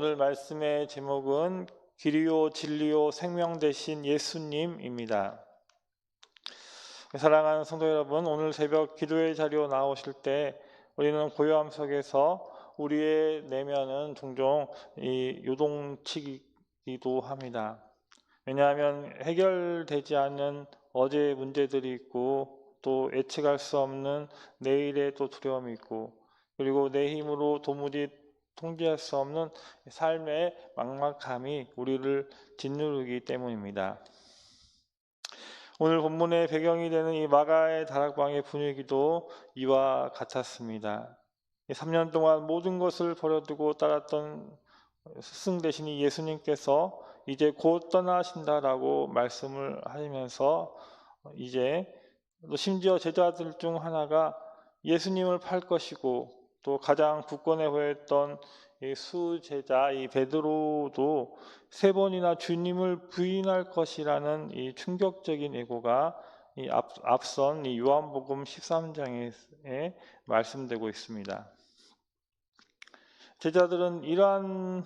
오늘 말씀의 제목은 길이요 진리요 생명 되신 예수님입니다. 사랑하는 성도 여러분, 오늘 새벽 기도의 자리로 나오실 때 우리는 고요함 속에서 우리의 내면은 종종 요동치기도 합니다. 왜냐하면 해결되지 않는 어제의 문제들이 있고, 또 예측할 수 없는 내일의 또 두려움이 있고, 그리고 내 힘으로 도무지 통제할 수 없는 삶의 막막함이 우리를 짓누르기 때문입니다. 오늘 본문의 배경이 되는 이 마가의 다락방의 분위기도 이와 같았습니다. 3년 동안 모든 것을 버려두고 따랐던 스승 되신 예수님께서 이제 곧 떠나신다라고 말씀을 하시면서 이제 심지어 제자들 중 하나가 예수님을 팔 것이고, 또 가장 굳건해 보였던 이 수제자 이 베드로도 3번이나 주님을 부인할 것이라는 이 충격적인 예고가 앞선 이 요한복음 13장에 말씀되고 있습니다. 제자들은 이러한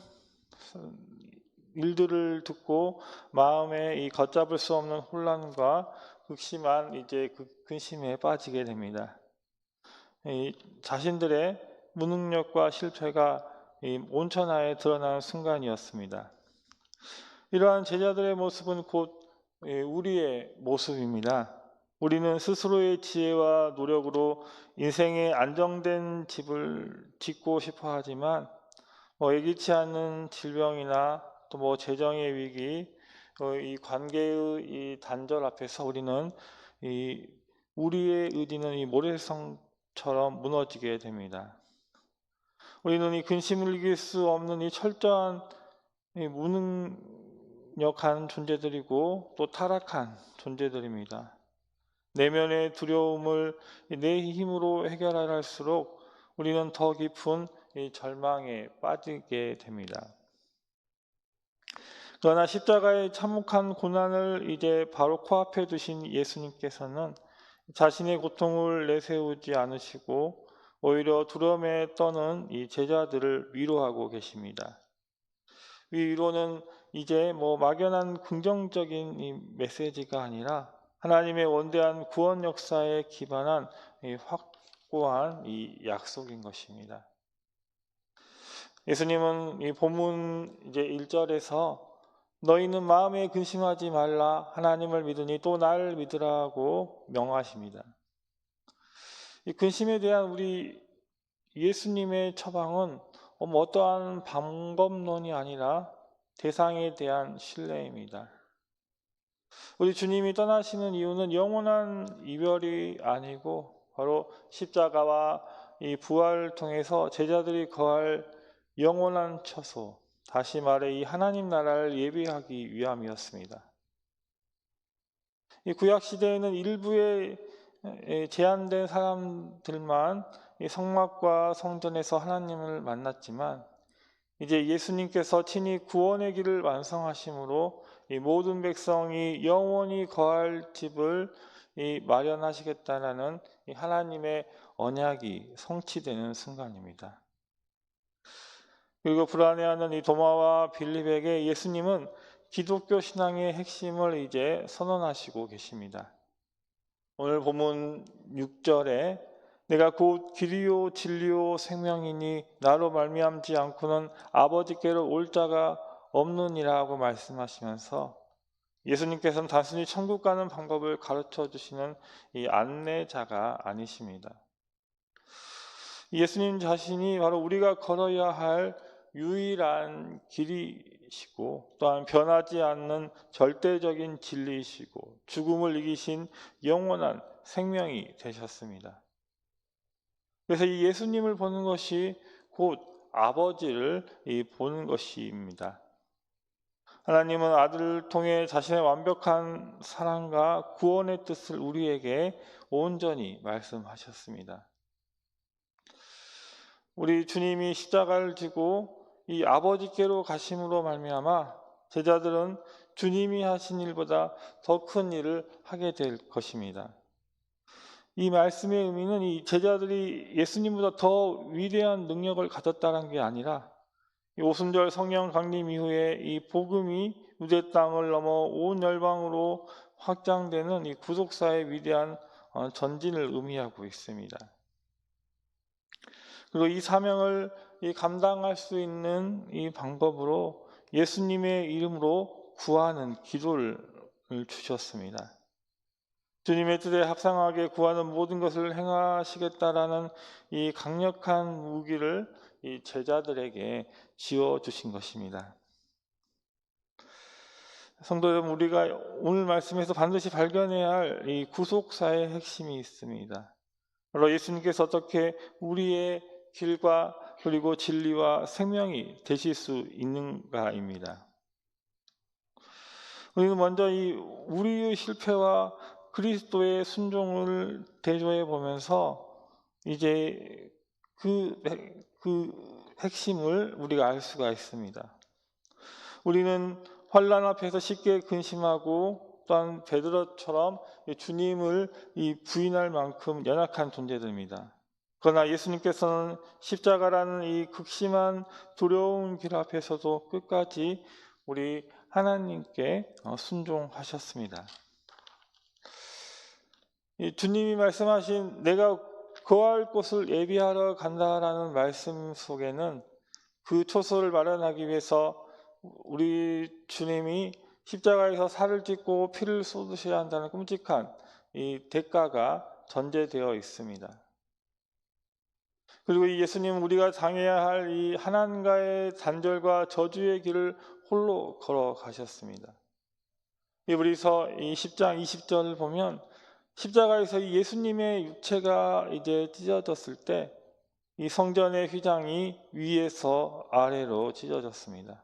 일들을 듣고 마음에 이 걷잡을 수 없는 혼란과 극심한 근심에 빠지게 됩니다. 자신들의 무능력과 실패가 온천하에 드러나는 순간이었습니다. 이러한 제자들의 모습은 곧 우리의 모습입니다. 우리는 스스로의 지혜와 노력으로 인생의 안정된 집을 짓고 싶어 하지만 예기치 않은 질병이나 또 재정의 위기, 이 관계의 이 단절 앞에서 우리는 우리의 의지는 이 모래성처럼 무너지게 됩니다. 우리는 이 근심을 이길 수 없는 이 철저한 무능력한 존재들이고 또 타락한 존재들입니다. 내면의 두려움을 내 힘으로 해결하려 할수록 우리는 더 깊은 절망에 빠지게 됩니다. 그러나 십자가의 참혹한 고난을 이제 바로 코앞에 두신 예수님께서는 자신의 고통을 내세우지 않으시고 오히려 두려움에 떠는 이 제자들을 위로하고 계십니다. 이 위로는 이제 막연한 긍정적인 이 메시지가 아니라 하나님의 원대한 구원 역사에 기반한 확고한 이 약속인 것입니다. 예수님은 이 본문 1절에서 너희는 마음에 근심하지 말라 하나님을 믿으니 또 나를 믿으라고 명하십니다. 이 근심에 대한 우리 예수님의 처방은 어떠한 방법론이 아니라 대상에 대한 신뢰입니다. 우리 주님이 떠나시는 이유는 영원한 이별이 아니고 바로 십자가와 이 부활을 통해서 제자들이 거할 영원한 처소, 다시 말해 이 하나님 나라를 예비하기 위함이었습니다. 이 구약 시대에는 일부의 제한된 사람들만 이 성막과 성전에서 하나님을 만났지만 이제 예수님께서 친히 구원의 길을 완성하심으로 이 모든 백성이 영원히 거할 집을 마련하시겠다라는 이 하나님의 언약이 성취되는 순간입니다. 그리고 불안해하는 이 도마와 빌립에게 예수님은 기독교 신앙의 핵심을 이제 선언하시고 계십니다. 오늘 본문 6절에 내가 곧 길이요 진리요 생명이니 나로 말미암지 않고는 아버지께로 올 자가 없느니라고 말씀하시면서 예수님께서는 단순히 천국 가는 방법을 가르쳐 주시는 이 안내자가 아니십니다. 예수님 자신이 바로 우리가 걸어야 할 유일한 길이시고 또한 변하지 않는 절대적인 진리이시고 죽음을 이기신 영원한 생명이 되셨습니다. 그래서 이 예수님을 보는 것이 곧 아버지를 보는 것입니다. 하나님은 아들을 통해 자신의 완벽한 사랑과 구원의 뜻을 우리에게 온전히 말씀하셨습니다. 우리 주님이 십자가를 지고 이 아버지께로 가심으로 말미암아 제자들은 주님이 하신 일보다 더 큰 일을 하게 될 것입니다. 이 말씀의 의미는 이 제자들이 예수님보다 더 위대한 능력을 가졌다는 게 아니라 이 오순절 성령 강림 이후에 이 복음이 유대 땅을 넘어 온 열방으로 확장되는 이 구속사의 위대한 전진을 의미하고 있습니다. 그리고 이 사명을 감당할 수 있는 이 방법으로 예수님의 이름으로 구하는 기도를 주셨습니다. 주님의 뜻에 합당하게 구하는 모든 것을 행하시겠다라는 이 강력한 무기를 이 제자들에게 지어주신 것입니다. 성도 여러분, 우리가 오늘 말씀에서 반드시 발견해야 할 이 구속사의 핵심이 있습니다. 바로 예수님께서 어떻게 우리의 길과 그리고 진리와 생명이 되실 수 있는가입니다. 우리는 먼저 이 우리의 실패와 그리스도의 순종을 대조해 보면서 이제 그 핵심을 우리가 알 수가 있습니다. 우리는 환난 앞에서 쉽게 근심하고 또한 베드로처럼 주님을 부인할 만큼 연약한 존재들입니다. 그러나 예수님께서는 십자가라는 이 극심한 두려운 길 앞에서도 끝까지 우리 하나님께 순종하셨습니다. 주님이 말씀하신 내가 거할 곳을 예비하러 간다라는 말씀 속에는 그 초소를 마련하기 위해서 우리 주님이 십자가에서 살을 찢고 피를 쏟으셔야 한다는 끔찍한 이 대가가 전제되어 있습니다. 그리고 이 예수님은 우리가 당해야 할 이 하나님과의 단절과 저주의 길을 홀로 걸어가셨습니다. 히브리서 10장 20절을 보면 십자가에서 이 예수님의 육체가 이제 찢어졌을 때 이 성전의 휘장이 위에서 아래로 찢어졌습니다.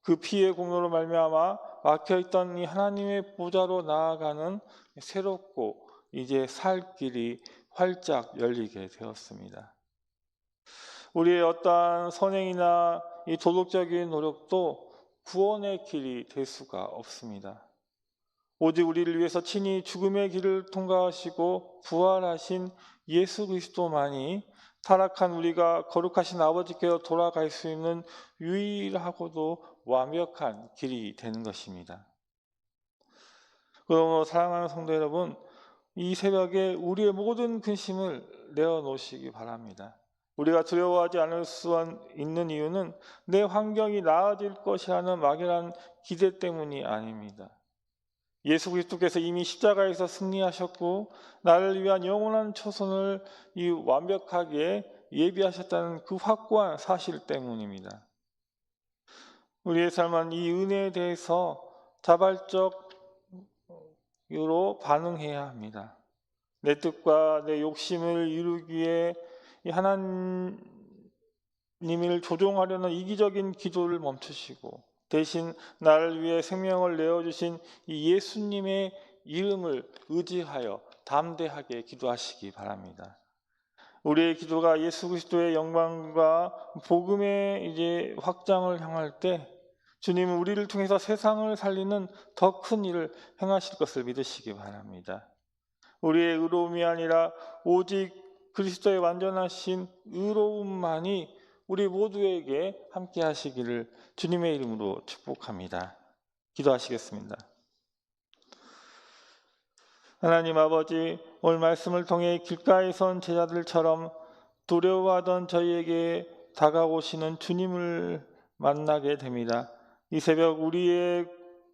그 피의 공로로 말미암아 막혀있던 이 하나님의 보좌로 나아가는 새롭고 이제 살 길이 활짝 열리게 되었습니다. 우리의 어떠한 선행이나 이 도덕적인 노력도 구원의 길이 될 수가 없습니다. 오직 우리를 위해서 친히 죽음의 길을 통과하시고 부활하신 예수 그리스도만이 타락한 우리가 거룩하신 아버지께로 돌아갈 수 있는 유일하고도 완벽한 길이 되는 것입니다. 그러므로 사랑하는 성도 여러분, 이 새벽에 우리의 모든 근심을 내어놓으시기 바랍니다. 우리가 두려워하지 않을 수 있는 이유는 내 환경이 나아질 것이라는 막연한 기대 때문이 아닙니다. 예수 그리스도께서 이미 십자가에서 승리하셨고 나를 위한 영원한 초선을 완벽하게 예비하셨다는 그 확고한 사실 때문입니다. 우리의 삶은 이 은혜에 대해서 자발적으로 반응해야 합니다. 내 뜻과 내 욕심을 이루기 위해 하나님을 조종하려는 이기적인 기도를 멈추시고 대신 나를 위해 생명을 내어주신 이 예수님의 이름을 의지하여 담대하게 기도하시기 바랍니다. 우리의 기도가 예수 그리스도의 영광과 복음의 이제 확장을 향할 때 주님은 우리를 통해서 세상을 살리는 더 큰 일을 행하실 것을 믿으시기 바랍니다. 우리의 의로움이 아니라 오직 그리스도의 완전하신 의로움만이 우리 모두에게 함께 하시기를 주님의 이름으로 축복합니다. 기도하시겠습니다. 하나님 아버지, 오늘 말씀을 통해 길가에 선 제자들처럼 두려워하던 저희에게 다가오시는 주님을 만나게 됩니다. 이 새벽 우리의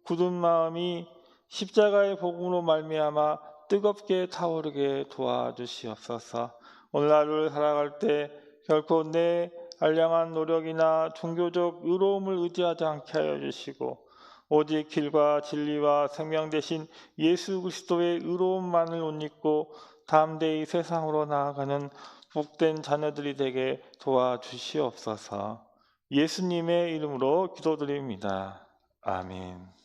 굳은 마음이 십자가의 복음으로 말미암아 뜨겁게 타오르게 도와주시옵소서. 오늘 하루를 살아갈 때 결코 내 알량한 노력이나 종교적 의로움을 의지하지 않게 하여 주시고 오직 길과 진리와 생명 되신 예수 그리스도의 의로움만을 옷 입고 담대히 세상으로 나아가는 복된 자녀들이 되게 도와주시옵소서. 예수님의 이름으로 기도드립니다. 아멘.